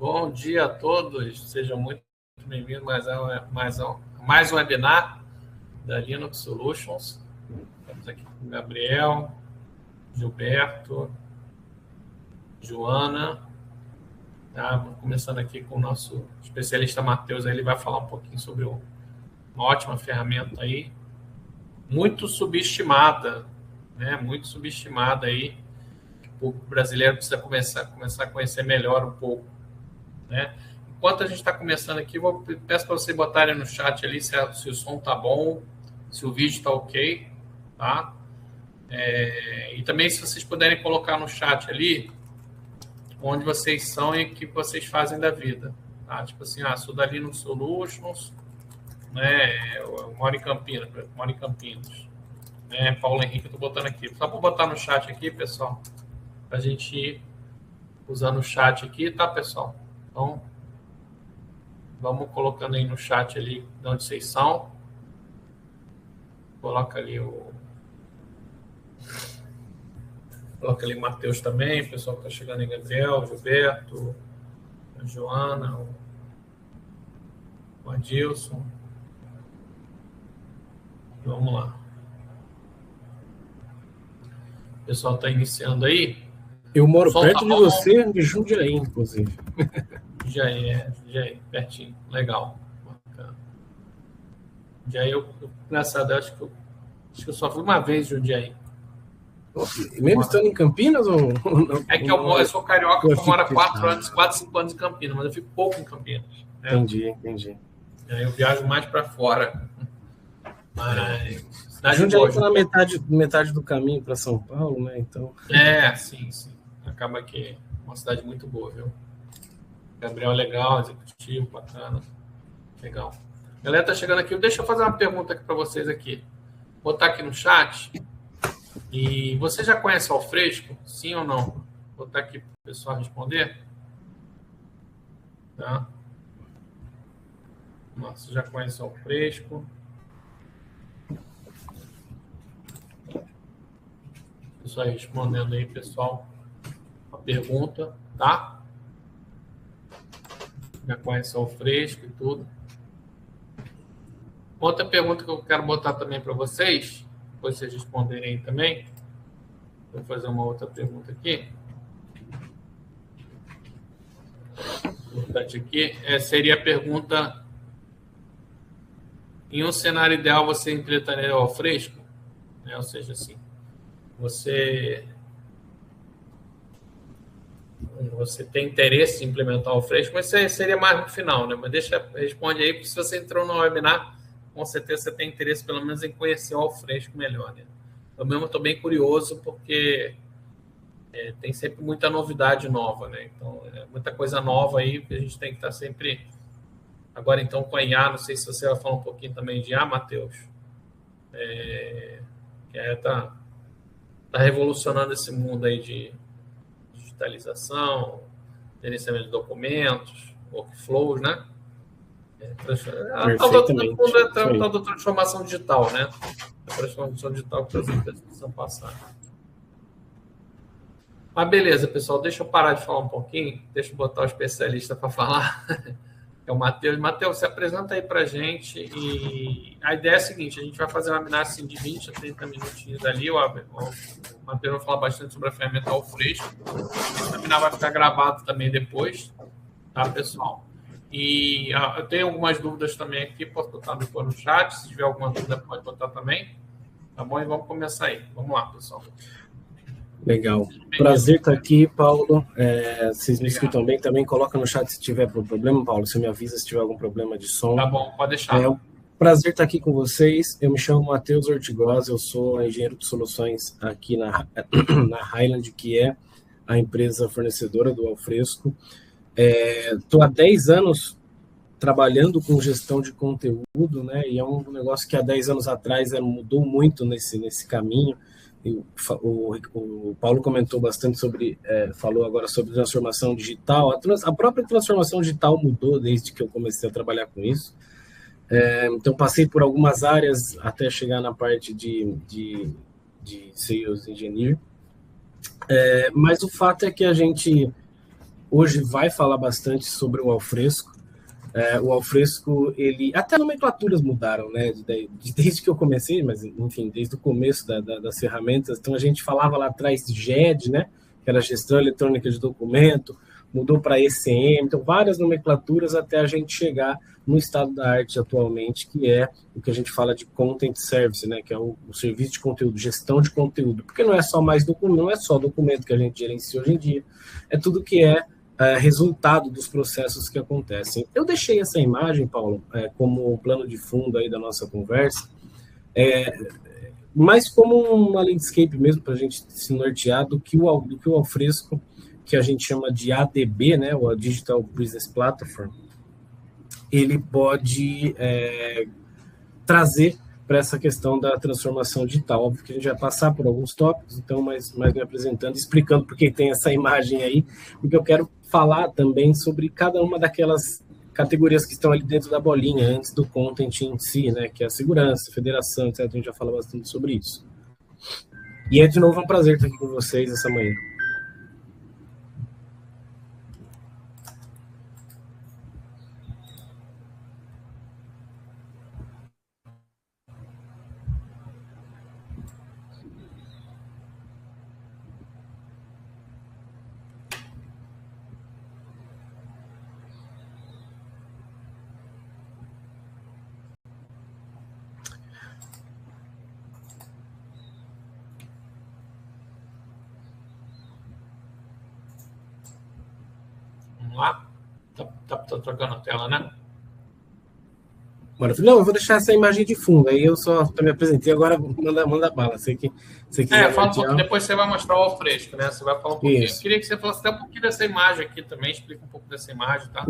Bom dia a todos, sejam muito bem-vindos mais um webinar da Linux Solutions. Estamos aqui com o Gabriel, Gilberto, Joana. Tá? Começando aqui com o nosso especialista Matheus, ele vai falar um pouquinho sobre uma ótima ferramenta aí, muito subestimada, né? Muito subestimada aí. O brasileiro precisa começar a conhecer melhor um pouco, né? Enquanto a gente está começando aqui, peço para vocês botarem no chat ali se o som está bom, se o vídeo está ok, tá? E também se vocês puderem colocar no chat ali onde vocês são e o que vocês fazem da vida, tá? Tipo assim, sou da Linux Solutions, né? Eu moro em Campinas, né? Paulo Henrique, eu estou botando aqui. Só para botar no chat aqui, pessoal, para a gente ir usando o chat aqui, tá, pessoal? Então, vamos colocando aí no chat ali de onde vocês são. Coloca ali o Matheus também, o pessoal que está chegando aí, Gabriel, o Gilberto, a Joana, o Adilson. Vamos lá. O pessoal está iniciando aí. Eu moro perto de você, de Jundiaí, inclusive. Jundiaí, pertinho. Legal. Bacana. Jundiaí, graças a Deus, acho que eu só fui uma vez em Jundiaí. Mesmo estando em Campinas ou não? É que eu sou carioca, eu moro há 4, 5 anos em Campinas, mas eu fico pouco em Campinas. Né? Entendi. Eu viajo mais para fora. Mas Jundiaí está na metade do caminho para São Paulo, né? Então... sim. Acaba que é uma cidade muito boa, viu? Gabriel legal, executivo, bacana. Legal. Galera, tá chegando aqui. Deixa eu fazer uma pergunta aqui para vocês aqui. Vou botar aqui no chat. E você já conhece o Alfresco? Sim ou não? Vou botar aqui para o pessoal responder. Tá? Você já conhece o Alfresco? Pessoal respondendo aí, pessoal, a pergunta, tá? Já conhece o Alfresco e tudo. Outra pergunta que eu quero botar também para vocês, depois vocês responderem aí também. Vou fazer uma outra pergunta aqui. Importante aqui seria a pergunta: em um cenário ideal você implementaria o Alfresco? Né? Ou seja, assim, você tem interesse em implementar o Alfresco, mas isso seria mais no final, né? Mas responde aí, porque se você entrou no webinar, com certeza você tem interesse pelo menos em conhecer o Alfresco melhor, né? Eu mesmo estou bem curioso porque tem sempre muita novidade nova, né? Então, muita coisa nova aí que a gente tem que estar sempre... Agora, então, com a IA, não sei se você vai falar um pouquinho também de IA, Matheus. Que está revolucionando esse mundo aí de digitalização, gerenciamento de documentos, workflows, né? A tal da transformação digital, né? A transformação digital que as empresas precisam passar. Mas beleza, pessoal, deixa eu parar de falar um pouquinho, deixa eu botar o especialista para falar, que é o Matheus. Matheus, se apresenta aí para a gente. E a ideia é a seguinte: a gente vai fazer uma webinar assim, de 20 a 30 minutinhos ali. O Matheus vai falar bastante sobre a ferramenta Alfresco. Esse webinar vai ficar gravado também depois, tá, pessoal? E eu tenho algumas dúvidas também aqui, posso botar depois no chat. Se tiver alguma dúvida, pode botar também. Tá bom? E vamos começar aí. Vamos lá, pessoal. Legal. Prazer estar aqui, Paulo. Vocês me escutam bem também? Coloca no chat se tiver problema, Paulo. Você me avisa se tiver algum problema de som. Tá bom, pode deixar. É um prazer estar aqui com vocês. Eu me chamo Matheus Ortigosa, eu sou engenheiro de soluções aqui na Highland, que é a empresa fornecedora do Alfresco. Estou há 10 anos trabalhando com gestão de conteúdo, né? E é um negócio que há 10 anos atrás mudou muito nesse caminho. O Paulo comentou bastante falou agora sobre transformação digital. A própria transformação digital mudou desde que eu comecei a trabalhar com isso. Então, passei por algumas áreas até chegar na parte de Sales Engineer. Mas o fato é que a gente hoje vai falar bastante sobre o Alfresco. O Alfresco, até nomenclaturas mudaram, né? Desde que eu comecei, mas enfim, desde o começo das ferramentas. Então a gente falava lá atrás de GED, né? Que era Gestão Eletrônica de Documento, mudou para ECM, então várias nomenclaturas até a gente chegar no estado da arte atualmente, que é o que a gente fala de Content Service, né? Que é o serviço de conteúdo, gestão de conteúdo, porque não é só mais documento, não é só documento que a gente gerencia hoje em dia, é tudo que é resultado dos processos que acontecem. Eu deixei essa imagem, Paulo, como plano de fundo aí da nossa conversa, mas como uma landscape mesmo, para a gente se nortear do que o Alfresco, que a gente chama de ADB, né, o Digital Business Platform, ele pode trazer para essa questão da transformação digital. Óbvio que a gente vai passar por alguns tópicos, então, mas me apresentando, explicando por que tem essa imagem aí, porque eu quero falar também sobre cada uma daquelas categorias que estão ali dentro da bolinha, antes do content em si, né, que é a segurança, federação, etc. A gente já fala bastante sobre isso. E de novo, um prazer estar aqui com vocês essa manhã. Vamos lá? Tá trocando a tela, né? Não, eu vou deixar essa imagem de fundo, aí eu só me apresentei, agora manda bala. Você quiser fala um pouquinho, depois você vai mostrar o Alfresco, né? Você vai falar um pouquinho. Isso. Eu queria que você falasse até um pouquinho dessa imagem aqui também, explica um pouco dessa imagem, tá?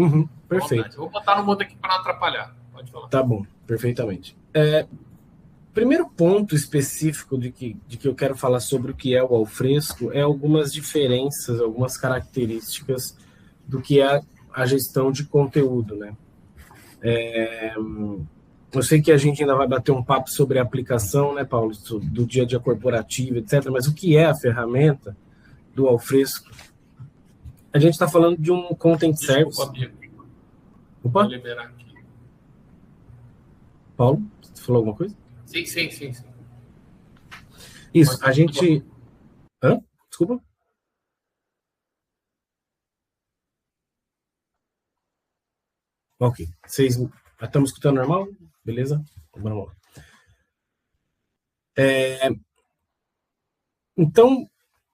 Perfeito. Eu vou botar no mudo aqui para não atrapalhar. Pode falar. Tá bom, perfeitamente. Primeiro ponto específico de que eu quero falar sobre o que é o Alfresco é algumas diferenças, algumas características do que é a gestão de conteúdo, né? Eu sei que a gente ainda vai bater um papo sobre a aplicação, né, Paulo, do dia a dia corporativo, etc., mas o que é a ferramenta do Alfresco? A gente está falando de um content service. Amigo. Opa? Vou liberar aqui. Paulo, você falou alguma coisa? Sim. Isso, a gente... Desculpa? Ok. Vocês estamos escutando normal? Beleza? Vamos lá. Então,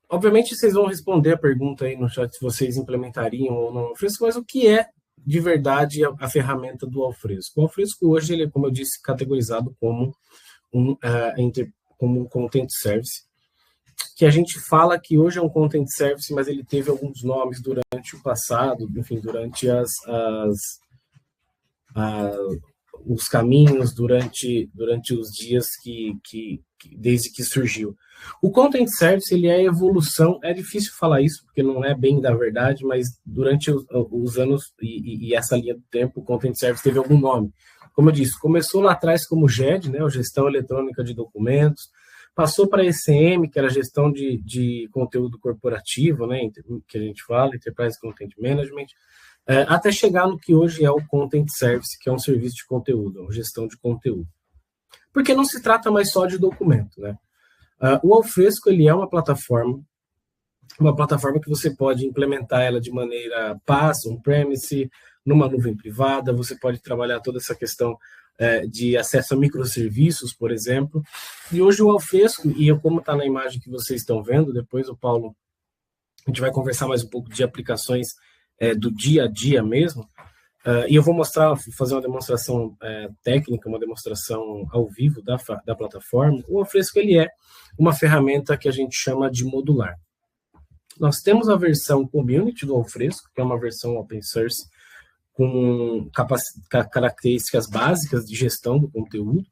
obviamente, vocês vão responder a pergunta aí no chat se vocês implementariam ou não o Alfresco, mas o que é, de verdade, a ferramenta do Alfresco? O Alfresco, hoje, ele é, como eu disse, categorizado como um content service, que a gente fala que hoje é um content service, mas ele teve alguns nomes durante o passado, enfim, durante os caminhos, durante os dias desde que surgiu. O Content Service, ele é a evolução, é difícil falar isso, porque não é bem da verdade, mas durante os anos e essa linha do tempo, o Content Service teve algum nome. Como eu disse, começou lá atrás como GED, né, a Gestão Eletrônica de Documentos, passou para ECM, que era a gestão de conteúdo corporativo, né, que a gente fala, Enterprise Content Management, até chegar no que hoje é o Content Service, que é um serviço de conteúdo, uma gestão de conteúdo. Porque não se trata mais só de documento, né? O Alfresco, ele é uma plataforma que você pode implementar ela de maneira PaaS, on-premise, numa nuvem privada, você pode trabalhar toda essa questão de acesso a microserviços, por exemplo. E hoje o Alfresco, e como está na imagem que vocês estão vendo, depois o Paulo, a gente vai conversar mais um pouco de aplicações do dia a dia mesmo, e eu vou fazer uma demonstração técnica, uma demonstração ao vivo da plataforma. O Alfresco, ele é uma ferramenta que a gente chama de modular. Nós temos a versão community do Alfresco, que é uma versão open source, com características básicas de gestão do conteúdo,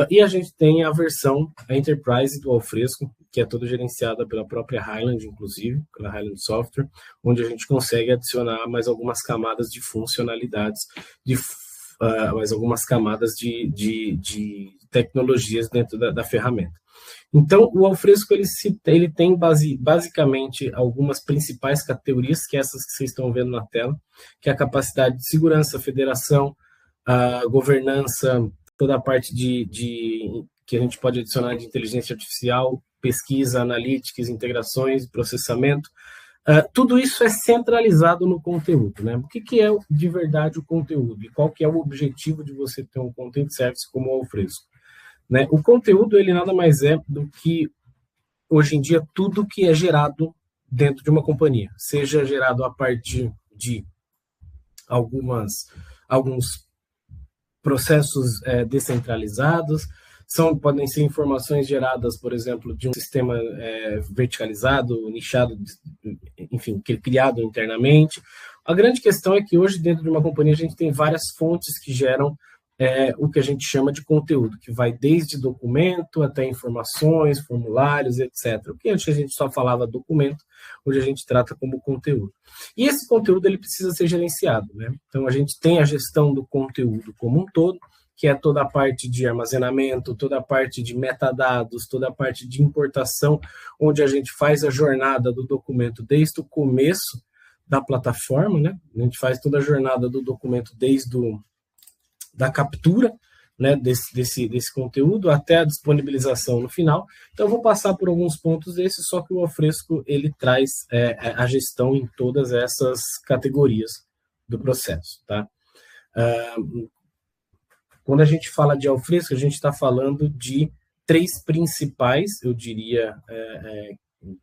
e a gente tem a versão Enterprise do Alfresco, que é toda gerenciada pela própria Highland, inclusive, pela Highland Software, onde a gente consegue adicionar mais algumas camadas de funcionalidades, de mais algumas camadas de tecnologias dentro da ferramenta. Então, o Alfresco ele tem basicamente algumas principais categorias, que essas que vocês estão vendo na tela, que é a capacidade de segurança, federação, a governança, toda a parte que a gente pode adicionar de inteligência artificial, pesquisa, analytics, integrações, processamento. Tudo isso é centralizado no conteúdo, né? O que é de verdade o conteúdo? E qual que é o objetivo de você ter um Content Service como o Alfresco? Né? O conteúdo, ele nada mais é do que, hoje em dia, tudo que é gerado dentro de uma companhia. Seja gerado a partir de alguns processos descentralizados, podem ser informações geradas, por exemplo, de um sistema verticalizado, nichado, enfim, criado internamente. A grande questão é que hoje, dentro de uma companhia, a gente tem várias fontes que geram o que a gente chama de conteúdo, que vai desde documento até informações, formulários, etc. O que antes a gente só falava documento, hoje a gente trata como conteúdo. E esse conteúdo ele precisa ser gerenciado, né? Então a gente tem a gestão do conteúdo como um todo, que é toda a parte de armazenamento, toda a parte de metadados, toda a parte de importação, onde a gente faz a jornada do documento desde o começo da plataforma, né? A gente faz toda a jornada do documento desde da captura, né, desse conteúdo até a disponibilização no final. Então, eu vou passar por alguns pontos desses, só que o Alfresco ele traz a gestão em todas essas categorias do processo. Tá? Quando a gente fala de Alfresco, a gente está falando de 3 principais, eu diria,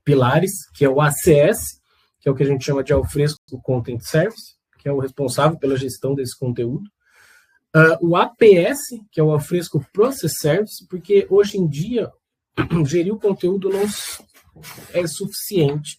pilares, que é o ACS, que é o que a gente chama de Alfresco Content Service, que é o responsável pela gestão desse conteúdo. O APS, que é o Alfresco Process Service, porque hoje em dia gerir o conteúdo não é suficiente.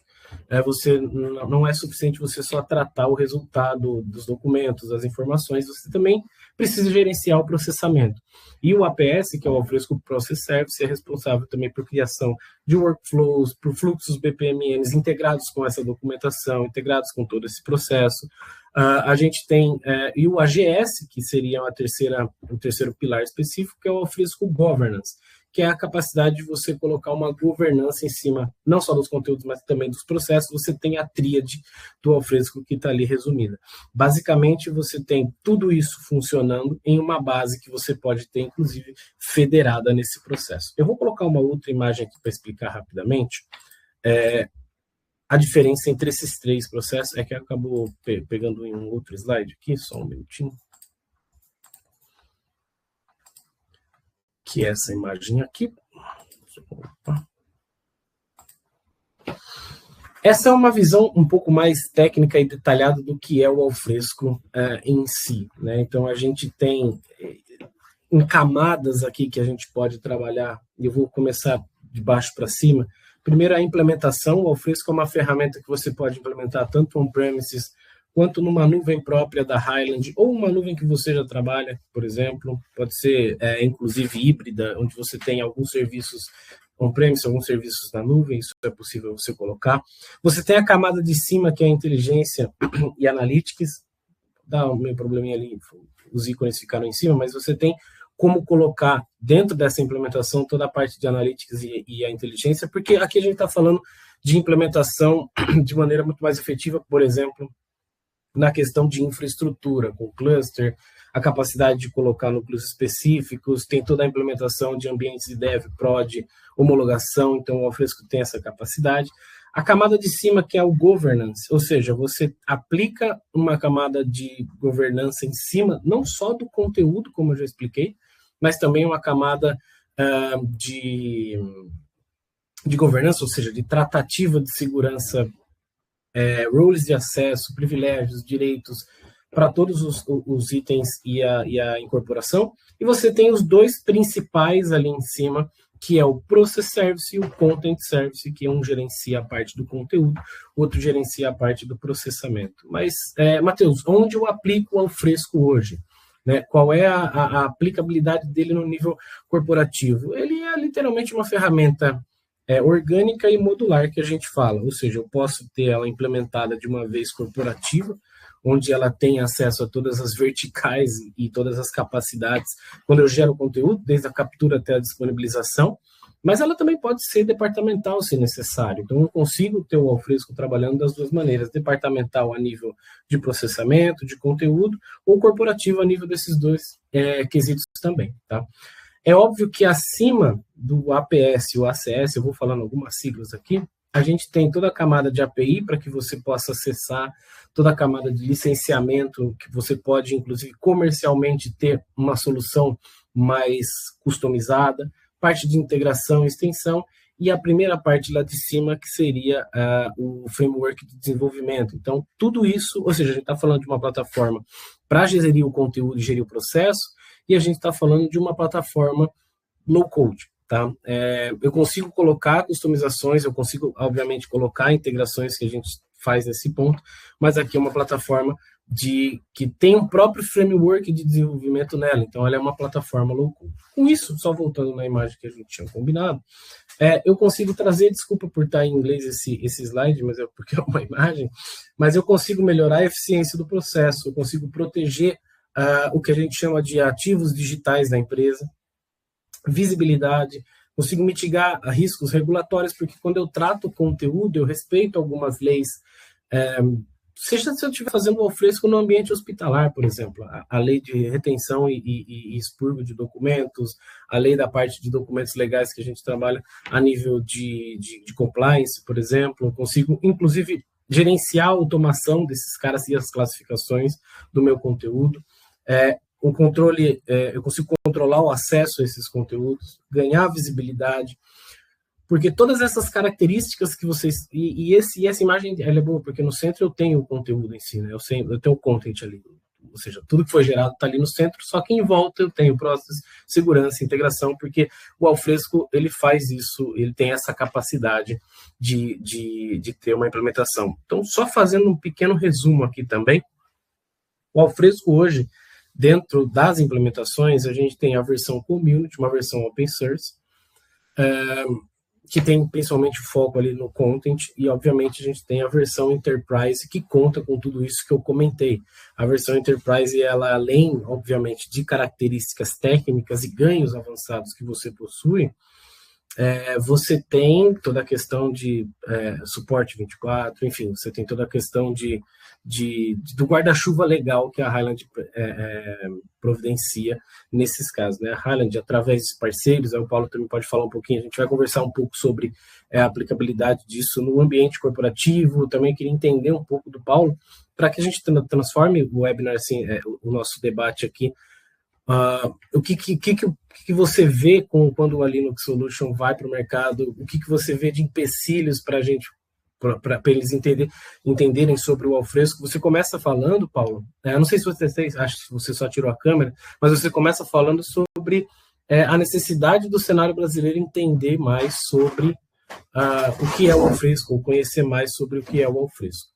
Não é suficiente você só tratar o resultado dos documentos, das informações, você também precisa gerenciar o processamento. E o APS, que é o Alfresco Process Service, é responsável também por criação de workflows, por fluxos BPMNs integrados com essa documentação, integrados com todo esse processo. A gente tem, e o AGS, que seria o terceiro pilar específico, que é o Alfresco Governance, que é a capacidade de você colocar uma governança em cima, não só dos conteúdos, mas também dos processos. Você tem a tríade do Alfresco que está ali resumida. Basicamente, você tem tudo isso funcionando em uma base que você pode ter, inclusive, federada nesse processo. Eu vou colocar uma outra imagem aqui para explicar rapidamente. A diferença entre esses 3 processos é que acabou pegando em um outro slide aqui, só um minutinho. Que é essa imagem aqui. Opa. Essa é uma visão um pouco mais técnica e detalhada do que é o Alfresco em si, né? Então, a gente tem em camadas aqui que a gente pode trabalhar, e eu vou começar de baixo para cima. Primeiro, a implementação. O Alfresco é uma ferramenta que você pode implementar tanto on-premises quanto numa nuvem própria da Highland, ou uma nuvem que você já trabalha, por exemplo. Pode ser, inclusive, híbrida, onde você tem alguns serviços on-premise, alguns serviços na nuvem, isso é possível você colocar. Você tem a camada de cima, que é a inteligência e analytics. Dá um meio probleminha ali, os ícones ficaram em cima, mas você tem como colocar dentro dessa implementação toda a parte de analytics e a inteligência, porque aqui a gente está falando de implementação de maneira muito mais efetiva, por exemplo, na questão de infraestrutura, com cluster, a capacidade de colocar núcleos específicos, tem toda a implementação de ambientes de dev, prod, homologação, então o Alfresco tem essa capacidade. A camada de cima, que é o governance, ou seja, você aplica uma camada de governança em cima, não só do conteúdo, como eu já expliquei, mas também uma camada de governança, ou seja, de tratativa de segurança, roles de acesso, privilégios, direitos, para todos os itens e a incorporação. E você tem os 2 principais ali em cima, que é o Process Service e o Content Service, que um gerencia a parte do conteúdo, o outro gerencia a parte do processamento. Mas, Matheus, onde eu aplico o Alfresco hoje? Né? Qual é a aplicabilidade dele no nível corporativo? Ele é literalmente uma ferramenta orgânica e modular que a gente fala, ou seja, eu posso ter ela implementada de uma vez corporativa, onde ela tem acesso a todas as verticais e todas as capacidades quando eu gero conteúdo, desde a captura até a disponibilização, mas ela também pode ser departamental, se necessário. Então, eu consigo ter o Alfresco trabalhando das duas maneiras, departamental a nível de processamento, de conteúdo, ou corporativo a nível desses dois quesitos também, tá? É óbvio que acima do APS e o ACS, eu vou falando algumas siglas aqui, a gente tem toda a camada de API para que você possa acessar, toda a camada de licenciamento, que você pode, inclusive, comercialmente ter uma solução mais customizada, parte de integração e extensão, e a primeira parte lá de cima, que seria o framework de desenvolvimento. Então, tudo isso, ou seja, a gente está falando de uma plataforma para gerir o conteúdo e gerir o processo, e a gente está falando de uma plataforma low-code. Tá? Eu consigo colocar customizações, eu consigo, obviamente, colocar integrações que a gente faz nesse ponto, mas aqui é uma plataforma que tem um próprio framework de desenvolvimento nela, então ela é uma plataforma low-code. Com isso, só voltando na imagem que a gente tinha combinado, eu consigo trazer, desculpa por estar em inglês esse slide, mas é porque é uma imagem, mas eu consigo melhorar a eficiência do processo, eu consigo proteger o que a gente chama de ativos digitais da empresa, visibilidade, consigo mitigar riscos regulatórios, porque quando eu trato conteúdo, eu respeito algumas leis, seja se eu estiver fazendo o Alfresco no ambiente hospitalar, por exemplo, a lei de retenção e expurgo de documentos, a lei da parte de documentos legais que a gente trabalha a nível de compliance, por exemplo, eu consigo, inclusive, gerenciar a automação desses caras e as classificações do meu conteúdo, o controle, eu consigo controlar o acesso a esses conteúdos, ganhar visibilidade, porque todas essas características que vocês... E essa imagem ela é boa, porque no centro eu tenho o conteúdo em si, né? Eu tenho o content ali, ou seja, tudo que foi gerado está ali no centro, só que em volta eu tenho processos, segurança, integração, porque o Alfresco, ele faz isso, ele tem essa capacidade de ter uma implementação. Então, só fazendo um pequeno resumo aqui também, o Alfresco hoje, dentro das implementações, a gente tem a versão Community, uma versão Open Source, que tem principalmente foco ali no content, e obviamente a gente tem a versão Enterprise, que conta com tudo isso que eu comentei. A versão Enterprise, ela além, obviamente, de características técnicas e ganhos avançados que você possui, você tem toda a questão de suporte 24, enfim, você tem toda a questão do guarda-chuva legal que a Highland providencia nesses casos, né? A Highland, através de parceiros, aí o Paulo também pode falar um pouquinho, a gente vai conversar um pouco sobre a aplicabilidade disso no ambiente corporativo, também queria entender um pouco do Paulo, para que a gente transforme o webinar, assim, o nosso debate aqui, o que você vê quando a Linux Solution vai para o mercado, o que você vê de empecilhos para a gente, para eles entenderem sobre o Alfresco. Você começa falando, Paulo, eu não sei se acho que você só tirou a câmera, mas você começa falando sobre a necessidade do cenário brasileiro entender mais sobre o que é o Alfresco, ou conhecer mais sobre o que é o Alfresco.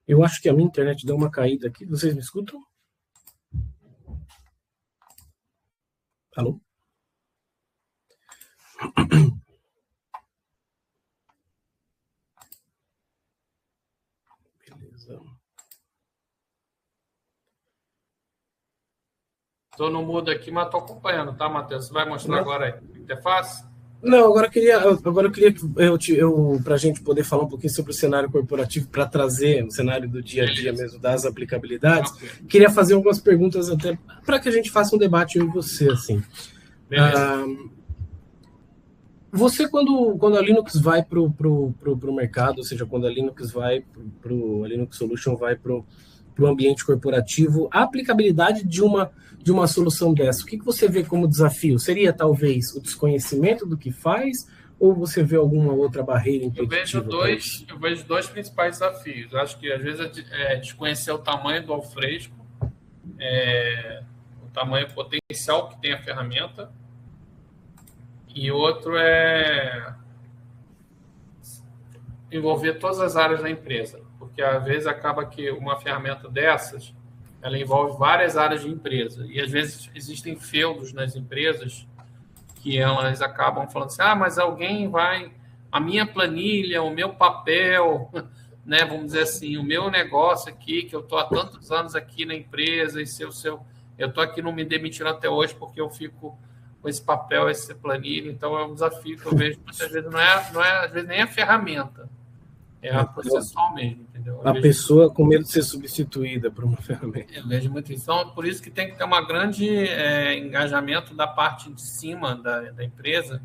Eu acho que a minha internet deu uma caída aqui. Vocês me escutam? Alô? Beleza. Estou no mudo aqui, mas estou acompanhando, tá, Matheus? Você vai mostrar agora aí a interface? Não, agora eu queria para a gente poder falar um pouquinho sobre o cenário corporativo, para trazer o cenário do dia a dia mesmo, das aplicabilidades. Queria fazer algumas perguntas até para que a gente faça um debate eu e você, assim. Você, quando a Linux vai para o mercado, ou seja, quando a Linux vai a Linux Solution vai para o ambiente corporativo, a aplicabilidade de uma solução dessa, o que você vê como desafio? Seria, talvez, o desconhecimento do que faz, ou você vê alguma outra barreira impeditiva? Eu vejo dois principais desafios. Eu acho que, às vezes, é desconhecer o tamanho do Alfresco, o tamanho potencial que tem a ferramenta, e outro é envolver todas as áreas da empresa. Porque porque às vezes acaba que uma ferramenta dessas, ela envolve várias áreas de empresa, e às vezes existem feudos nas empresas que elas acabam falando assim, mas alguém vai, a minha planilha, o meu papel, né, vamos dizer assim, o meu negócio aqui, que eu estou há tantos anos aqui na empresa, e eu estou aqui não me demitindo até hoje porque eu fico com esse papel, essa planilha, então é um desafio que eu vejo muitas vezes, não é às vezes nem a ferramenta, é a processual mesmo, entendeu? A pessoa com medo de ser substituída por uma ferramenta. Eu vejo muito isso. Então, por isso que tem que ter um grande engajamento da parte de cima da empresa,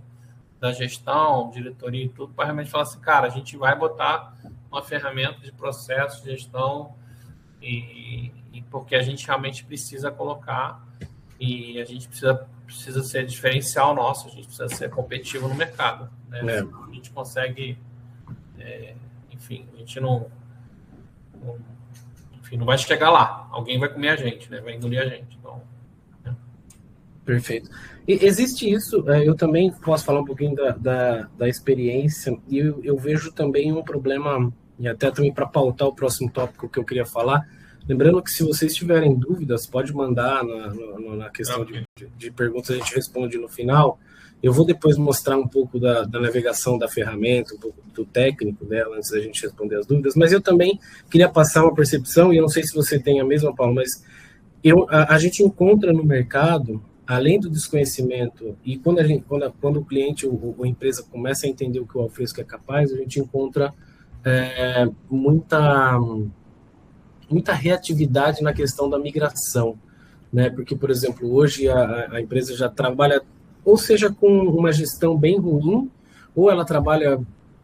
da gestão, diretoria e tudo, para realmente falar assim, cara, a gente vai botar uma ferramenta de processo, gestão, e porque a gente realmente precisa colocar, e a gente precisa ser diferencial nosso, a gente precisa ser competitivo no mercado. Né? A gente consegue... enfim, a gente não vai chegar lá. Alguém vai comer a gente, né? Vai engolir a gente. Então, né? Perfeito. E existe isso, eu também posso falar um pouquinho da experiência, e eu vejo também um problema, e até também para pautar o próximo tópico que eu queria falar, lembrando que se vocês tiverem dúvidas, pode mandar na questão de perguntas, a gente responde no final. Eu vou depois mostrar um pouco da navegação da ferramenta, um pouco do técnico dela, antes da gente responder as dúvidas, mas eu também queria passar uma percepção, e eu não sei se você tem a mesma, Paulo, mas a gente encontra no mercado, além do desconhecimento, e quando o cliente ou a empresa começa a entender o que o Alfresco é capaz, a gente encontra muita reatividade na questão da migração, né? Porque, por exemplo, hoje a empresa já trabalha, ou seja, com uma gestão bem ruim, ou ela trabalha,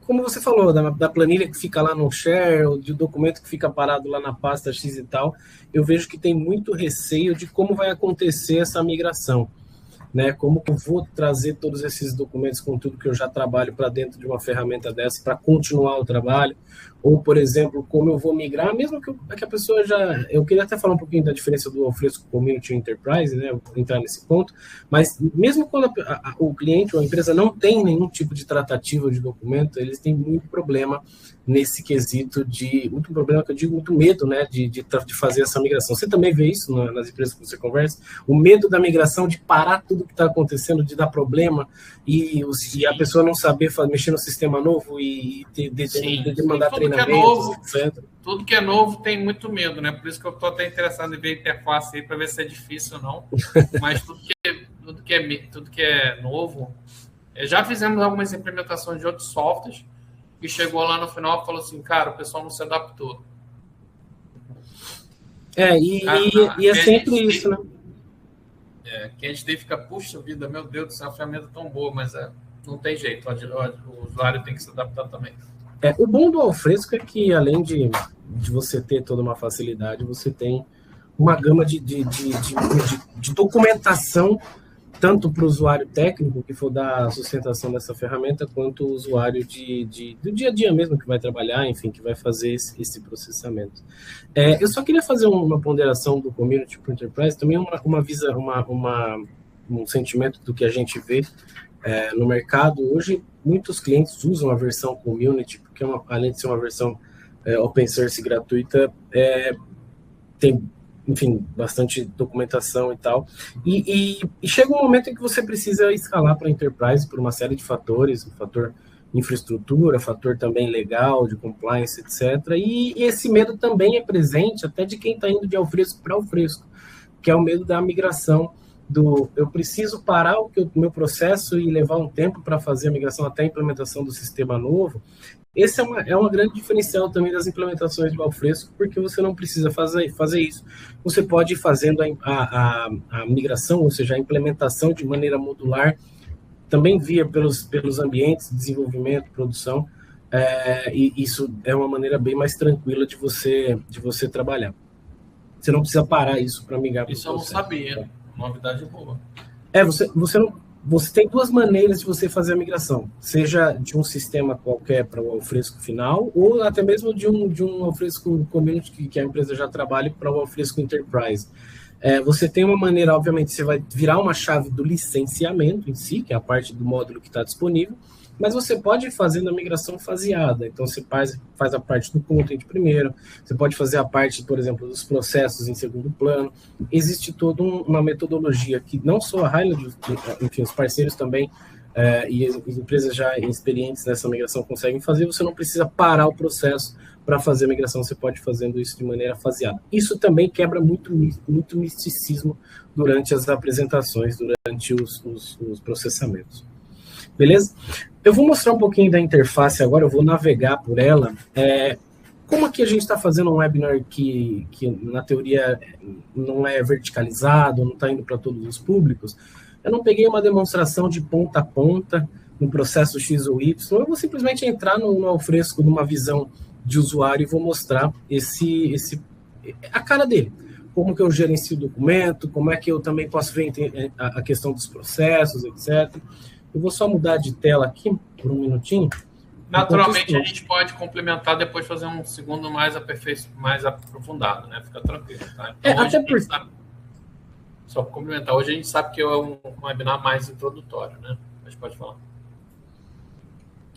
como você falou, da planilha que fica lá no share, ou do documento que fica parado lá na pasta X e tal. Eu vejo que tem muito receio de como vai acontecer essa migração, né? Como que eu vou trazer todos esses documentos com tudo que eu já trabalho para dentro de uma ferramenta dessa para continuar o trabalho, ou, por exemplo, como eu vou migrar, mesmo que a pessoa já... Eu queria até falar um pouquinho da diferença do Alfresco Community Enterprise, né? Eu vou entrar nesse ponto, mas mesmo quando o cliente ou a empresa não tem nenhum tipo de tratativa de documento, eles têm muito problema nesse quesito muito problema, que eu digo, muito medo, né, de fazer essa migração. Você também vê isso nas empresas que você conversa? O medo da migração, de parar tudo que está acontecendo, de dar problema, e a pessoa não saber mexer no sistema novo e demandar treinamentos, etc. Tudo que é novo tem muito medo, né? Por isso que eu estou até interessado em ver a interface aí, para ver se é difícil ou não. Mas tudo que é novo... Já fizemos algumas implementações de outros softwares, e chegou lá no final e falou assim, cara, o pessoal não se adaptou. E é sempre isso, né? Que a gente tem que ficar, puxa vida, meu Deus do céu, a ferramenta é tão boa, mas não tem jeito, o usuário tem que se adaptar também. O bom do Alfresco é que, além de você ter toda uma facilidade, você tem uma gama de documentação, tanto para o usuário técnico, que for dar a sustentação dessa ferramenta, quanto o usuário do dia a dia mesmo, que vai trabalhar, enfim, que vai fazer esse processamento. Eu só queria fazer uma ponderação do Community para o Enterprise, também um sentimento do que a gente vê no mercado. Hoje, muitos clientes usam a versão Community, porque além de ser uma versão open source gratuita, tem, enfim, bastante documentação e tal, e chega um momento em que você precisa escalar para Enterprise por uma série de fatores, o fator infraestrutura, fator também legal, de compliance, etc. E esse medo também é presente até de quem está indo de Alfresco para Alfresco, que é o medo da migração, eu preciso parar o meu processo e levar um tempo para fazer a migração até a implementação do sistema novo. Esse é uma grande diferencial também das implementações do Alfresco, porque você não precisa fazer isso. Você pode ir fazendo a migração, ou seja, a implementação de maneira modular, também via pelos ambientes de desenvolvimento, produção, e isso é uma maneira bem mais tranquila de você trabalhar. Você não precisa parar isso para migrar. Isso eu não sabia, novidade boa. Você tem duas maneiras de você fazer a migração, seja de um sistema qualquer para o Alfresco final, ou até mesmo de um Alfresco Community que a empresa já trabalha para o Alfresco Enterprise. Você tem uma maneira, obviamente, você vai virar uma chave do licenciamento em si, que é a parte do módulo que está disponível, mas você pode ir fazendo a migração faseada. Então, você faz a parte do content primeiro, você pode fazer a parte, por exemplo, dos processos em segundo plano. Existe toda uma metodologia que não só a Highland, enfim, os parceiros também, e as empresas já experientes nessa migração conseguem fazer. Você não precisa parar o processo para fazer a migração, você pode ir fazendo isso de maneira faseada. Isso também quebra muito misticismo durante as apresentações, durante os processamentos. Beleza? Eu vou mostrar um pouquinho da interface agora, eu vou navegar por ela. Como aqui a gente está fazendo um webinar que na teoria não é verticalizado, não está indo para todos os públicos, eu não peguei uma demonstração de ponta a ponta no processo X ou Y, eu vou simplesmente entrar no Alfresco numa visão de usuário e vou mostrar a cara dele. Como que eu gerencio o documento, como é que eu também posso ver a questão dos processos, etc. Eu vou só mudar de tela aqui por um minutinho. Naturalmente, a gente pode complementar depois, fazer um segundo mais aprofundado, né? Fica tranquilo, tá? Então, até porque... Só para complementar, hoje a gente sabe que é um webinar mais introdutório, né? Mas pode falar.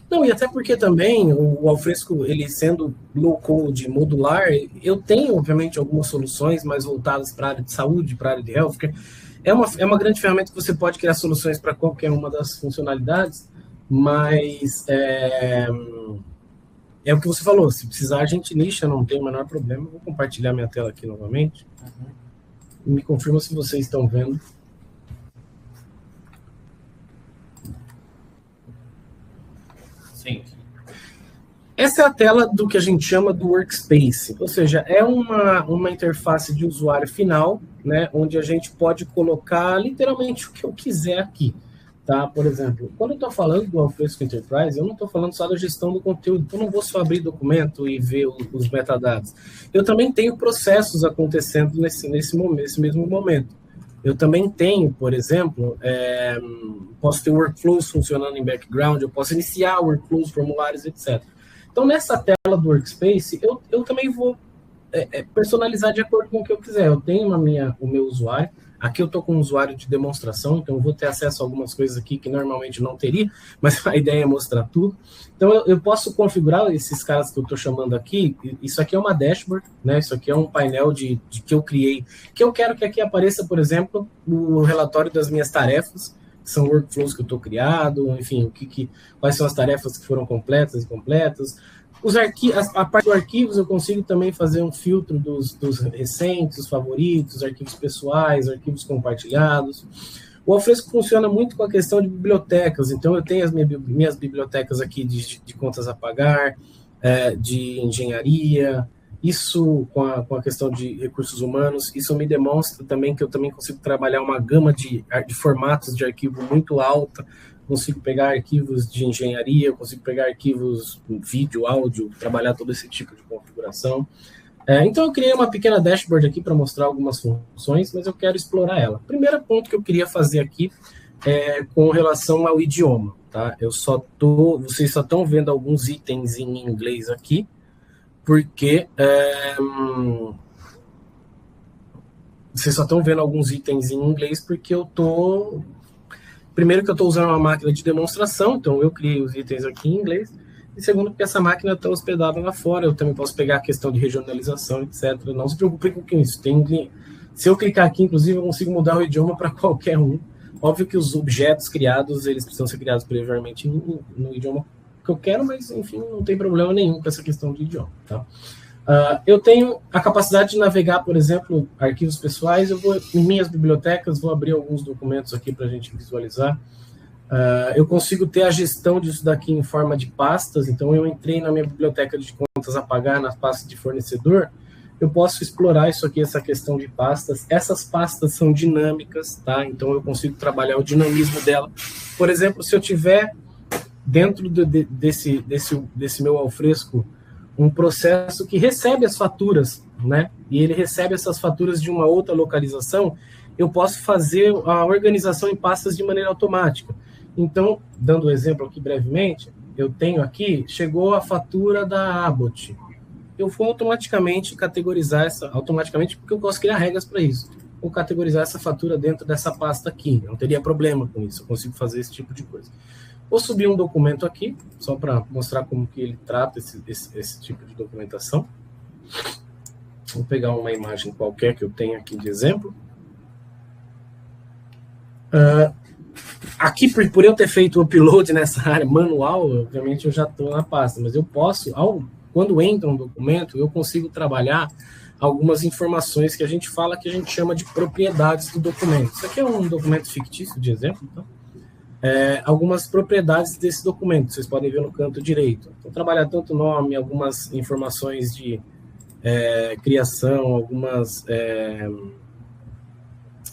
Não, e até porque também o Alfresco, ele sendo low-code, modular, eu tenho, obviamente, algumas soluções mais voltadas para a área de saúde, para a área de healthcare. É uma grande ferramenta que você pode criar soluções para qualquer uma das funcionalidades, mas é o que você falou, se precisar a gente nicha, não tem o menor problema. Eu vou compartilhar minha tela aqui novamente. Me confirma se vocês estão vendo. Sim. Essa é a tela do que a gente chama do workspace, ou seja, é uma interface de usuário final, né, onde a gente pode colocar literalmente o que eu quiser aqui, tá? Por exemplo, quando eu estou falando do Alfresco Enterprise, eu não estou falando só da gestão do conteúdo, eu não vou só abrir documento e ver os metadados. Eu também tenho processos acontecendo nesse mesmo momento. Eu também tenho, por exemplo, posso ter workflows funcionando em background, eu posso iniciar workflows, formulários, etc. Então, nessa tela do Workspace, eu também vou personalizar de acordo com o que eu quiser. Eu tenho o meu usuário, aqui eu estou com um usuário de demonstração, então eu vou ter acesso a algumas coisas aqui que normalmente não teria, mas a ideia é mostrar tudo. Então, eu posso configurar esses caras que eu estou chamando aqui. Isso aqui é uma dashboard, né? Isso aqui é um painel de que eu criei, que eu quero que aqui apareça, por exemplo, o relatório das minhas tarefas, que são workflows que eu estou criado, enfim, quais são as tarefas que foram completas e incompletas. A parte dos arquivos, eu consigo também fazer um filtro dos recentes, os favoritos, arquivos pessoais, arquivos compartilhados. O Alfresco funciona muito com a questão de bibliotecas, então eu tenho as minhas bibliotecas aqui de contas a pagar, de engenharia, isso com a questão de recursos humanos, isso me demonstra também que eu também consigo trabalhar uma gama de formatos de arquivo muito alta, consigo pegar arquivos de engenharia, consigo pegar arquivos vídeo, áudio, trabalhar todo esse tipo de configuração. Então, eu criei uma pequena dashboard aqui para mostrar algumas funções, mas eu quero explorar ela. O primeiro ponto que eu queria fazer aqui é com relação ao idioma, tá? Vocês só estão vendo alguns itens em inglês aqui, porque vocês só estão vendo alguns itens em inglês porque primeiro que eu estou usando uma máquina de demonstração, então eu criei os itens aqui em inglês, e segundo porque essa máquina está hospedada lá fora, eu também posso pegar a questão de regionalização, etc. Não se preocupem com isso. Se eu clicar aqui, inclusive, eu consigo mudar o idioma para qualquer um. Óbvio que os objetos criados, eles precisam ser criados previamente no idioma que eu quero, mas, enfim, não tem problema nenhum com essa questão de idioma, tá? Eu tenho a capacidade de navegar, por exemplo, arquivos pessoais. Eu vou em minhas bibliotecas, vou abrir alguns documentos aqui para a gente visualizar. Eu consigo ter a gestão disso daqui em forma de pastas. Então, eu entrei na minha biblioteca de contas a pagar, nas pastas de fornecedor. Eu posso explorar isso aqui, essa questão de pastas. Essas pastas são dinâmicas, tá? Então, eu consigo trabalhar o dinamismo dela. Por exemplo, se eu tiver dentro desse meu Alfresco um processo que recebe as faturas, né? E ele recebe essas faturas de uma outra localização, eu posso fazer a organização em pastas de maneira automática. Então, dando um exemplo aqui brevemente, eu tenho aqui, chegou a fatura da Abbott. Eu vou automaticamente categorizar automaticamente, porque eu posso criar regras para isso. ou categorizar essa fatura dentro dessa pasta aqui. Não teria problema com isso, eu consigo fazer esse tipo de coisa. Vou subir um documento aqui, só para mostrar como que ele trata esse tipo de documentação. Vou pegar uma imagem qualquer que eu tenha aqui de exemplo. Aqui, por eu ter feito o upload nessa área manual, obviamente eu já estou na pasta, mas eu posso, quando entra um documento, eu consigo trabalhar algumas informações que a gente fala, que a gente chama de propriedades do documento. Isso aqui é um documento fictício, de exemplo, então. Algumas propriedades desse documento, vocês podem ver no canto direito. Então, trabalhar tanto nome, algumas informações de criação, algumas...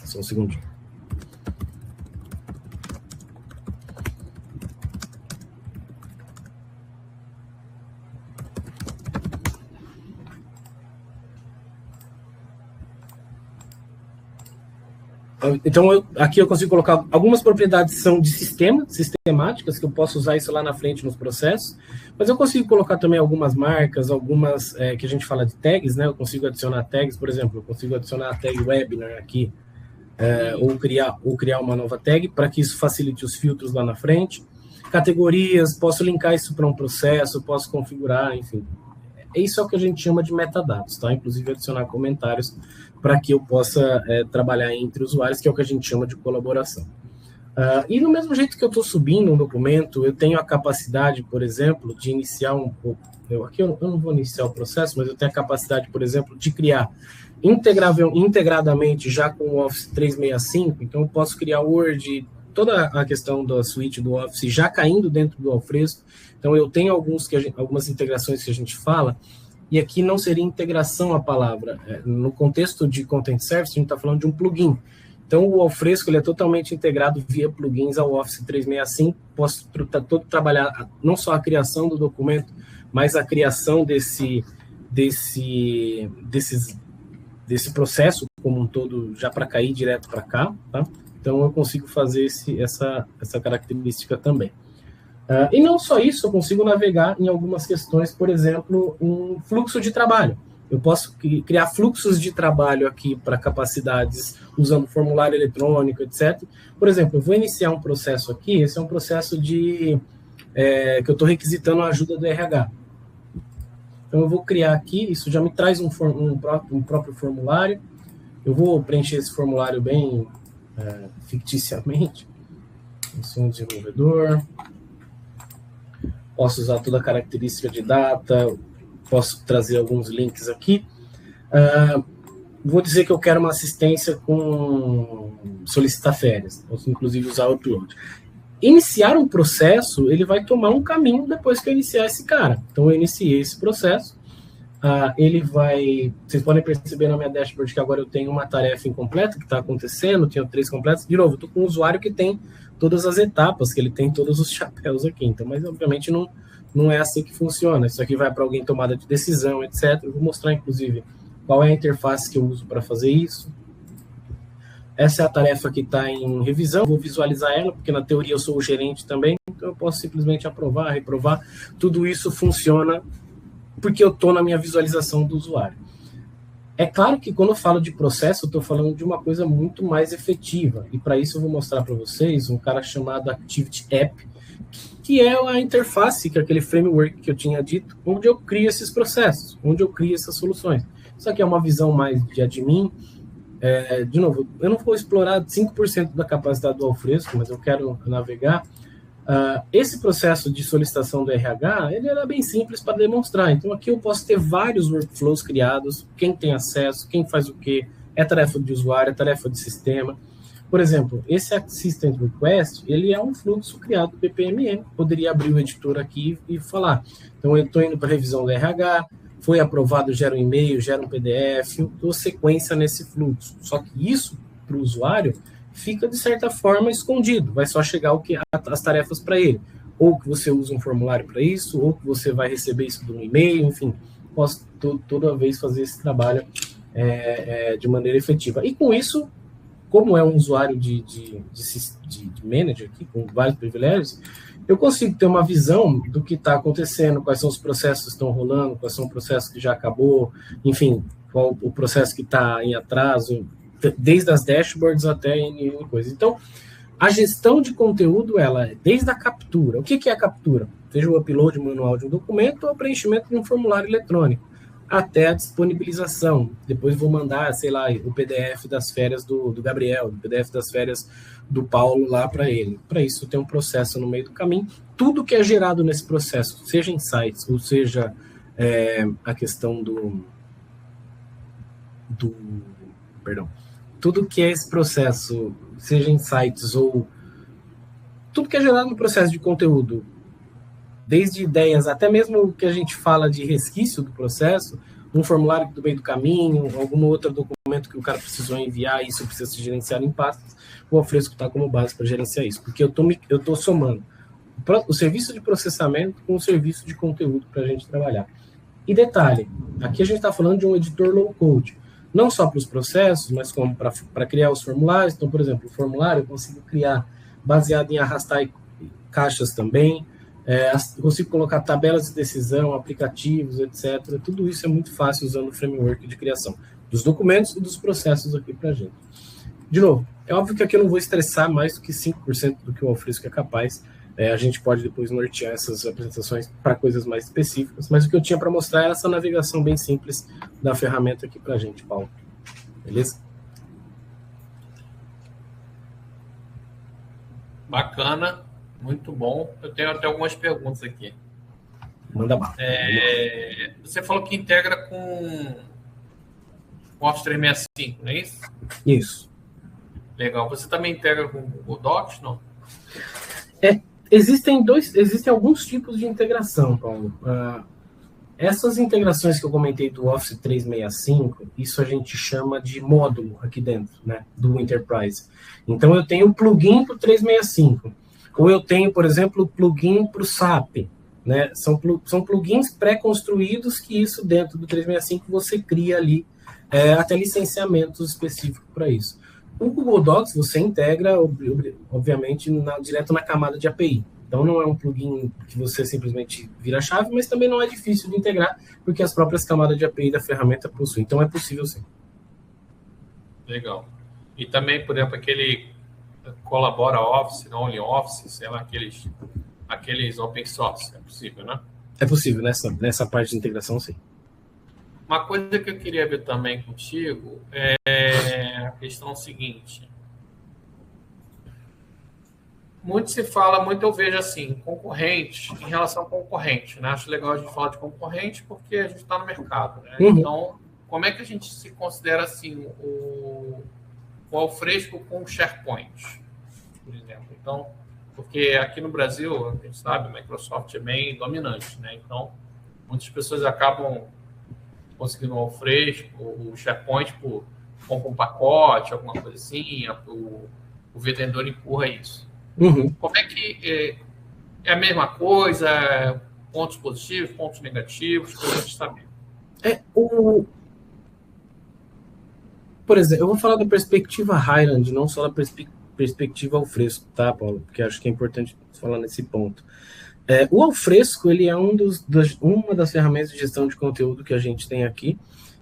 Só um segundinho. Então, aqui eu consigo colocar algumas propriedades que são de sistemáticas, que eu posso usar isso lá na frente nos processos, mas eu consigo colocar também algumas marcas, algumas que a gente fala de tags, né? Eu consigo adicionar tags, por exemplo, eu consigo adicionar a tag webinar aqui, ou criar uma nova tag, para que isso facilite os filtros lá na frente. Categorias, posso linkar isso para um processo, posso configurar, enfim. Isso é o que a gente chama de metadados, tá? Inclusive adicionar comentários para que eu possa trabalhar entre usuários, que é o que a gente chama de colaboração. E do mesmo jeito que eu estou subindo um documento, eu tenho a capacidade, por exemplo, de iniciar aqui eu não vou iniciar o processo, mas eu tenho a capacidade, por exemplo, de criar integradamente já com o Office 365, então eu posso criar Word, toda a questão da suíte do Office já caindo dentro do Alfresco. Então, eu tenho algumas integrações que a gente fala, e aqui não seria integração a palavra. No contexto de Content Service, a gente está falando de um plugin. Então, o Alfresco ele é totalmente integrado via plugins ao Office 365. Posso trabalhar não só a criação do documento, mas a criação desse processo como um todo, já para cair direto para cá, tá? Então, eu consigo fazer essa característica também. E não só isso, eu consigo navegar em algumas questões, por exemplo, um fluxo de trabalho. Eu posso criar fluxos de trabalho aqui para capacidades usando formulário eletrônico, etc. Por exemplo, eu vou iniciar um processo aqui, esse é um processo que eu estou requisitando a ajuda do RH. Então, eu vou criar aqui, isso já me traz um próprio formulário. Eu vou preencher esse formulário bem ficticiamente. Eu sou um desenvolvedor. Posso usar toda a característica de data, posso trazer alguns links aqui. Vou dizer que eu quero uma assistência com solicitar férias, posso inclusive usar o upload. Iniciar um processo, ele vai tomar um caminho depois que eu iniciar esse cara. Então, eu iniciei esse processo, vocês podem perceber na minha dashboard que agora eu tenho uma tarefa incompleta que está acontecendo, tenho 3 completas. De novo, eu estou com um usuário que tem todas as etapas, que ele tem todos os chapéus aqui. Então, mas obviamente não é assim que funciona. Isso aqui vai para alguém tomada de decisão, etc. Eu vou mostrar, inclusive, qual é a interface que eu uso para fazer isso. Essa é a tarefa que está em revisão. Vou visualizar ela, porque na teoria eu sou o gerente também. Então, eu posso simplesmente aprovar, reprovar. Tudo isso funciona porque eu estou na minha visualização do usuário. É claro que quando eu falo de processo, eu estou falando de uma coisa muito mais efetiva. E para isso eu vou mostrar para vocês um cara chamado Activity App, que é a interface, que é aquele framework que eu tinha dito, onde eu crio esses processos, onde eu crio essas soluções. Isso aqui é uma visão mais de admin. De novo, eu não vou explorar 5% da capacidade do Alfresco, mas eu quero navegar. Esse processo de solicitação do RH, ele era bem simples para demonstrar. Então, aqui eu posso ter vários workflows criados, quem tem acesso, quem faz o quê, é tarefa de usuário, é tarefa de sistema. Por exemplo, esse Assistant Request, ele é um fluxo criado do BPMN. Poderia abrir o editor aqui e falar. Então, eu estou indo para a revisão do RH, foi aprovado, gera um e-mail, gera um PDF, eu dou sequência nesse fluxo. Só que isso, para o usuário, fica, de certa forma, escondido. Vai só chegar as tarefas para ele. Ou que você usa um formulário para isso, ou que você vai receber isso de um e-mail, enfim. Posso toda vez fazer esse trabalho de maneira efetiva. E com isso, como é um usuário de manager aqui, com vários privilégios, eu consigo ter uma visão do que está acontecendo, quais são os processos que estão rolando, quais são os processos que já acabou, enfim, qual o processo que está em atraso, desde as dashboards até em coisas. Então, a gestão de conteúdo, ela é desde a captura. O que é a captura? Seja o upload manual de um documento ou o preenchimento de um formulário eletrônico, até a disponibilização. Depois vou mandar, sei lá, o PDF das férias do Gabriel, o PDF das férias do Paulo lá para ele. Para isso tem um processo no meio do caminho. Tudo que é gerado nesse processo, seja insights, ou seja a questão perdão, tudo que é esse processo, seja insights ou tudo que é gerado no processo de conteúdo, desde ideias, até mesmo o que a gente fala de resquício do processo, um formulário do meio do caminho, algum outro documento que o cara precisou enviar, isso precisa se gerenciar em pastas, o Alfresco está como base para gerenciar isso, porque eu estou somando o serviço de processamento com o serviço de conteúdo para a gente trabalhar. E detalhe, aqui a gente está falando de um editor low-code, não só para os processos, mas como para criar os formulários. Então, por exemplo, o formulário eu consigo criar baseado em arrastar caixas também, consigo colocar tabelas de decisão, aplicativos, etc. Tudo isso é muito fácil usando o framework de criação dos documentos e dos processos aqui para a gente. De novo, é óbvio que aqui eu não vou estressar mais do que 5% do que o Alfresco é capaz. A gente pode depois nortear essas apresentações para coisas mais específicas, mas o que eu tinha para mostrar era essa navegação bem simples da ferramenta aqui para a gente, Paulo. Beleza? Bacana, muito bom. Eu tenho até algumas perguntas aqui. Manda bala. Você falou que integra com o Office 365, não é isso? Isso. Legal. Você também integra com o Docs, não? Existem alguns tipos de integração, Paulo. Essas integrações que eu comentei do Office 365, isso a gente chama de módulo aqui dentro, né, do Enterprise. Então, eu tenho o plugin para o 365, ou eu tenho, por exemplo, o plugin para o SAP. Né? São plugins pré-construídos que isso dentro do 365 você cria ali até licenciamentos específicos para isso. O Google Docs você integra, obviamente, direto na camada de API. Então, não é um plugin que você simplesmente vira a chave, mas também não é difícil de integrar, porque as próprias camadas de API da ferramenta possuem. Então, é possível sim. Legal. E também, por exemplo, aquele Colabora Office, não Only Office, sei lá, aqueles open source, é possível, né? É possível, nessa parte de integração, sim. Uma coisa que eu queria ver também contigo é a questão seguinte. Muito se fala, muito eu vejo assim, concorrente, em relação ao concorrente, né? Acho legal a gente falar de concorrente porque a gente está no mercado, né? Uhum. Então, como é que a gente se considera assim o Alfresco com o SharePoint, por exemplo? Então, porque aqui no Brasil, a gente sabe, a Microsoft é bem dominante, né? Então, muitas pessoas acabam conseguindo o Alfresco, o SharePoint, compra um pacote, alguma coisa assim, o vendedor empurra isso. Uhum. Como é que é a mesma coisa, pontos positivos, pontos negativos, para a gente saber? Por exemplo, eu vou falar da perspectiva Highland, não só da perspectiva Alfresco, tá, Paulo? Porque acho que é importante falar nesse ponto. O Alfresco, ele é uma das ferramentas de gestão de conteúdo que a gente tem aqui,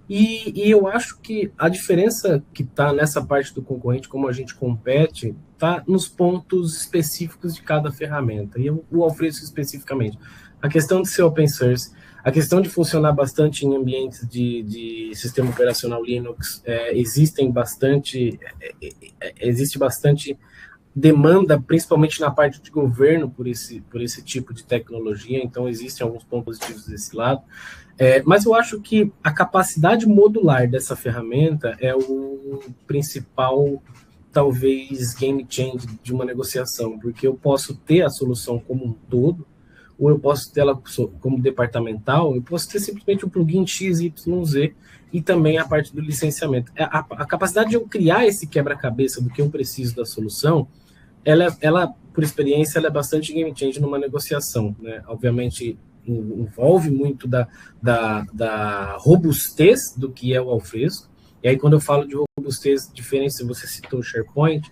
e eu acho que a diferença que está nessa parte do concorrente, como a gente compete, está nos pontos específicos de cada ferramenta, e o Alfresco especificamente. A questão de ser open source, a questão de funcionar bastante em ambientes de sistema operacional Linux, existe bastante demanda, principalmente na parte de governo, por esse tipo de tecnologia, então existem alguns pontos positivos desse lado, mas eu acho que a capacidade modular dessa ferramenta é o principal, talvez, game change de uma negociação, porque eu posso ter a solução como um todo, ou eu posso ter ela como departamental, eu posso ter simplesmente um plugin XYZ e também a parte do licenciamento. A capacidade de eu criar esse quebra-cabeça do que eu preciso da solução, ela por experiência, ela é bastante game change numa negociação, né? Obviamente, envolve muito da robustez do que é o Alfresco. E aí, quando eu falo de robustez, diferente, se você citou o SharePoint,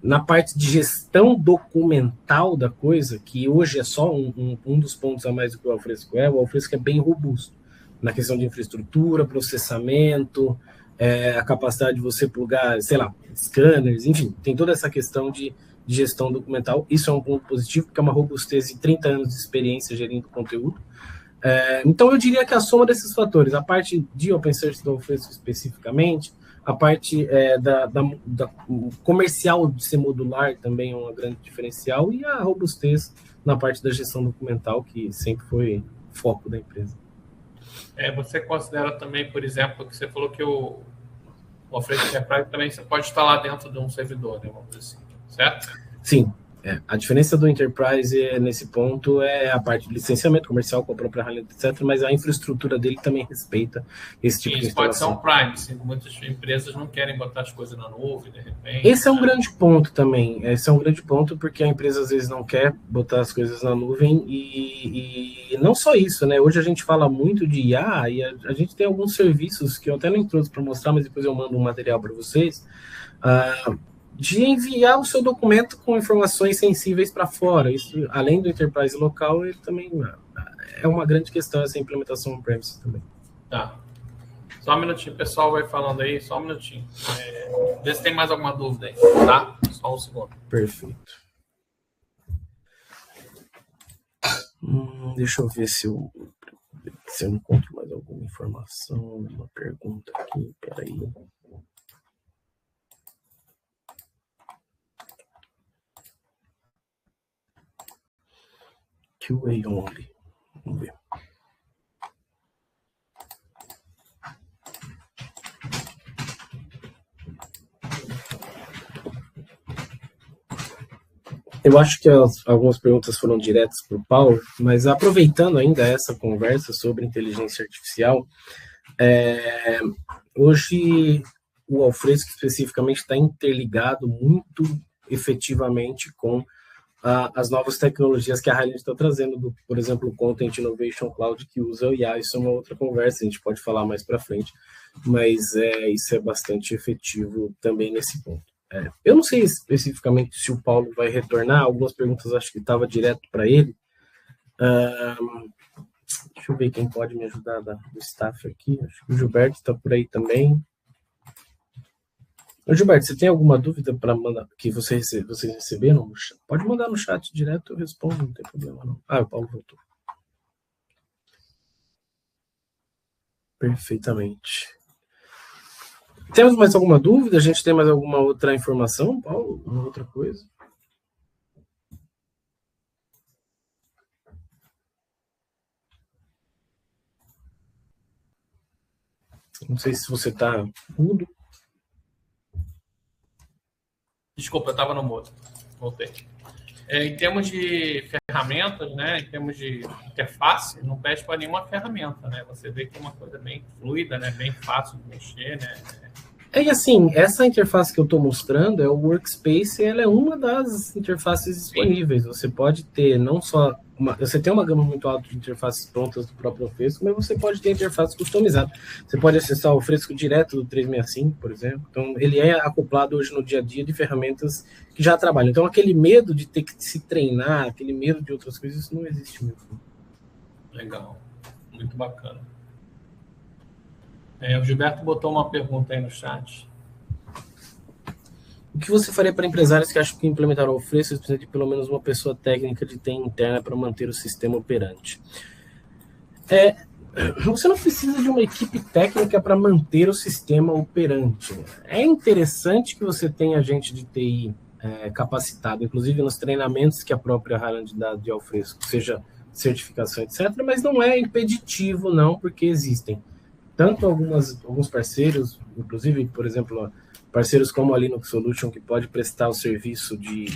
na parte de gestão documental da coisa, que hoje é só um dos pontos a mais do que o Alfresco é bem robusto na questão de infraestrutura, processamento, a capacidade de você plugar, sei lá, scanners, enfim, tem toda essa questão de gestão documental. Isso é um ponto positivo, porque é uma robustez de 30 anos de experiência gerindo conteúdo. Então, eu diria que a soma desses fatores, a parte de open source do Alfresco especificamente, a parte da comercial de ser modular também é uma grande diferencial, e a robustez na parte da gestão documental, que sempre foi foco da empresa. Você considera também, por exemplo, que você falou que o Alfresco Enterprise também você pode instalar dentro de um servidor, né, vamos dizer assim, certo? Sim. A diferença do Enterprise nesse ponto é a parte de licenciamento comercial com a própria Highland, etc., mas a infraestrutura dele também respeita esse tipo de instalação. Isso pode ser um privacy. Muitas empresas não querem botar as coisas na nuvem, de repente. Esse é um grande ponto também. Esse é um grande ponto porque a empresa às vezes não quer botar as coisas na nuvem e não só isso, né? Hoje a gente fala muito de IA e a gente tem alguns serviços que eu até não trouxe para mostrar, mas depois eu mando um material para vocês. De enviar o seu documento com informações sensíveis para fora. Isso, além do Enterprise local, ele também é uma grande questão, essa implementação on-premise também. Tá. Só um minutinho, o pessoal vai falando aí, só um minutinho. Vê se tem mais alguma dúvida aí, tá? Só um segundo. Perfeito. Deixa eu ver se eu encontro mais alguma informação, uma pergunta aqui, peraí. QA only. Vamos ver. Eu acho que algumas perguntas foram diretas para o Paulo, mas aproveitando ainda essa conversa sobre inteligência artificial, hoje o Alfresco especificamente está interligado muito efetivamente com as novas tecnologias que a Highland está trazendo, por exemplo, o Content Innovation Cloud, que usa o IA. Isso é uma outra conversa, a gente pode falar mais para frente, mas isso é bastante efetivo também nesse ponto. Eu não sei especificamente se o Paulo vai retornar, algumas perguntas acho que estava direto para ele. Deixa eu ver quem pode me ajudar do staff aqui, acho que o Gilberto está por aí também. Ô, Gilberto, você tem alguma dúvida para mandar que vocês receberam? Pode mandar no chat direto, eu respondo, não tem problema não. O Paulo voltou. Perfeitamente. Temos mais alguma dúvida? A gente tem mais alguma outra informação, Paulo? Uma outra coisa? Não sei se você está mudo. Desculpa, eu estava no mudo. Voltei. Em termos de ferramentas, né, em termos de interface, não pede para nenhuma ferramenta, né? Você vê que é uma coisa bem fluida, né, bem fácil de mexer, né? E assim, essa interface que eu estou mostrando é o Workspace, ela é uma das interfaces disponíveis. Sim. Você pode ter não só você tem uma gama muito alta de interfaces prontas do próprio Alfresco, mas você pode ter interface customizada. Você pode acessar o Alfresco direto do 365, por exemplo. Então, ele é acoplado hoje no dia a dia de ferramentas que já trabalham. Então, aquele medo de ter que se treinar, aquele medo de outras coisas, isso não existe mesmo. Legal. Muito bacana. O Gilberto botou uma pergunta aí no chat. O que você faria para empresários que acham que implementaram o Alfresco precisa de pelo menos uma pessoa técnica de TI interna para manter o sistema operante? Você não precisa de uma equipe técnica para manter o sistema operante. É interessante que você tenha gente de TI capacitado, inclusive nos treinamentos que a própria Highland dá de Alfresco, seja certificação, etc., mas não é impeditivo, não, porque existem tanto alguns parceiros, inclusive, por exemplo, parceiros como a Linux Solution, que pode prestar o serviço de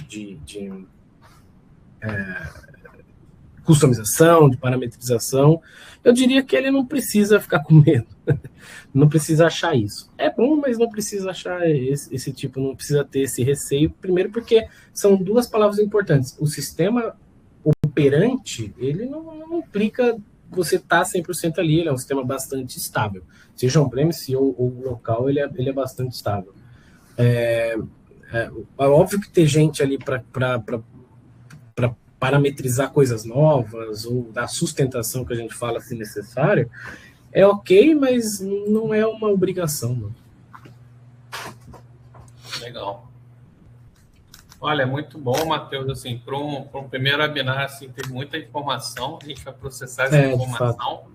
customização, de parametrização. Eu diria que ele não precisa ficar com medo, não precisa achar isso. É bom, mas não precisa achar esse tipo, não precisa ter esse receio, primeiro porque são duas palavras importantes. O sistema operante, ele não implica você estar 100% ali, ele é um sistema bastante estável. Seja on-premise ou local, ele é bastante estável. É óbvio que ter gente ali para parametrizar coisas novas ou dar sustentação que a gente fala se necessário, é ok, mas não é uma obrigação. Não. Legal. Olha, muito bom, Matheus. Assim, para um primeiro webinar, assim, teve muita informação. A gente vai processar essa informação.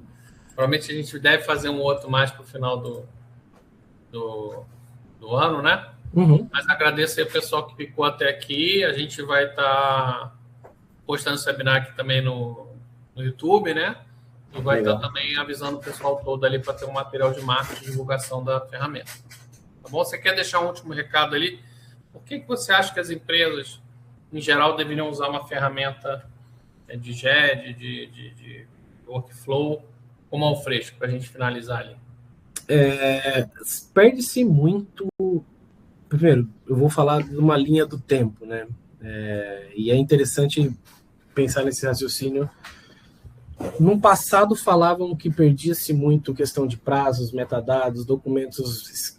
Provavelmente a gente deve fazer um outro mais para o final do ano, né? Uhum. Mas agradeço aí o pessoal que ficou até aqui. A gente vai estar postando esse webinar aqui também no YouTube, né? E vai estar também avisando o pessoal todo ali para ter um material de marketing e divulgação da ferramenta. Tá bom? Você quer deixar um último recado ali? Por que você acha que as empresas, em geral, deveriam usar uma ferramenta de GED, de workflow, como a Alfresco, para a gente finalizar ali? Perde-se muito. Primeiro, eu vou falar de uma linha do tempo, né? E é interessante pensar nesse raciocínio. No passado falavam que perdia-se muito questão de prazos, metadados, documentos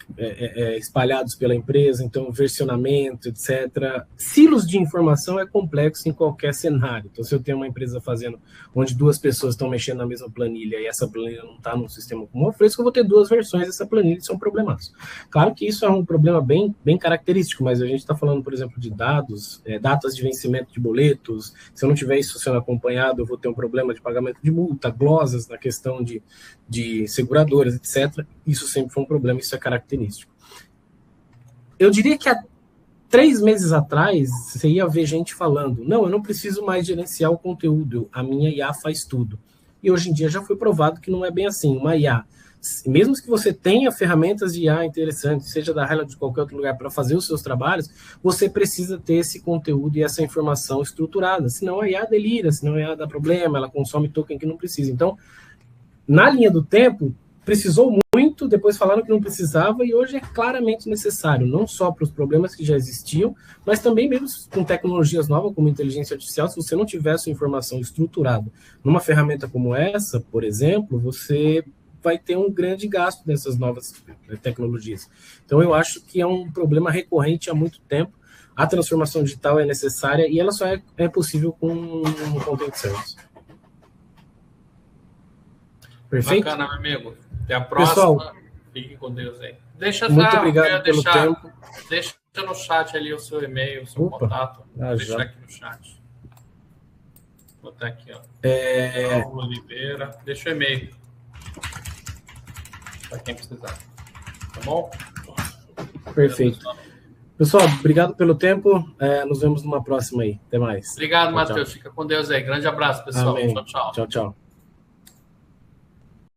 espalhados pela empresa, então versionamento, etc. Silos de informação é complexo em qualquer cenário. Então, se eu tenho uma empresa fazendo onde duas pessoas estão mexendo na mesma planilha e essa planilha não está num sistema como o Alfresco, eu vou ter duas versões dessa planilha e são problemáticos. Claro que isso é um problema bem característico, mas a gente está falando, por exemplo, de dados, datas de vencimento de boletos. Se eu não tiver isso sendo acompanhado, eu vou ter um problema de pagamento de multa, glosas na questão de seguradoras, etc. Isso sempre foi um problema, isso é característico. Eu diria que há 3 meses atrás, você ia ver gente falando, não, eu não preciso mais gerenciar o conteúdo, a minha IA faz tudo. E hoje em dia já foi provado que não é bem assim. Uma IA, mesmo que você tenha ferramentas de IA interessantes, seja da Highland ou de qualquer outro lugar, para fazer os seus trabalhos, você precisa ter esse conteúdo e essa informação estruturada. Senão a IA delira, senão a IA dá problema, ela consome token que não precisa. Então, na linha do tempo, precisou muito, depois falaram que não precisava, e hoje é claramente necessário, não só para os problemas que já existiam, mas também mesmo com tecnologias novas, como inteligência artificial. Se você não tiver essa informação estruturada numa ferramenta como essa, por exemplo, você vai ter um grande gasto dessas novas tecnologias. Então, eu acho que é um problema recorrente há muito tempo. A transformação digital é necessária e ela só é possível com um content service. Perfeito? Bacana, meu amigo. Até a próxima. Pessoal, fique com Deus aí. Muito obrigado pelo tempo. Deixa no chat ali o seu e-mail, o seu contato. Vou deixar aqui no chat. Vou botar aqui, ó. Paulo Oliveira. Deixa o e-mail. Para quem precisar. Tá bom? Perfeito. Pessoal, obrigado pelo tempo. Nos vemos numa próxima aí. Até mais. Obrigado, Matheus. Fica com Deus aí. Grande abraço, pessoal. Amém. Tchau, tchau. Tchau, tchau.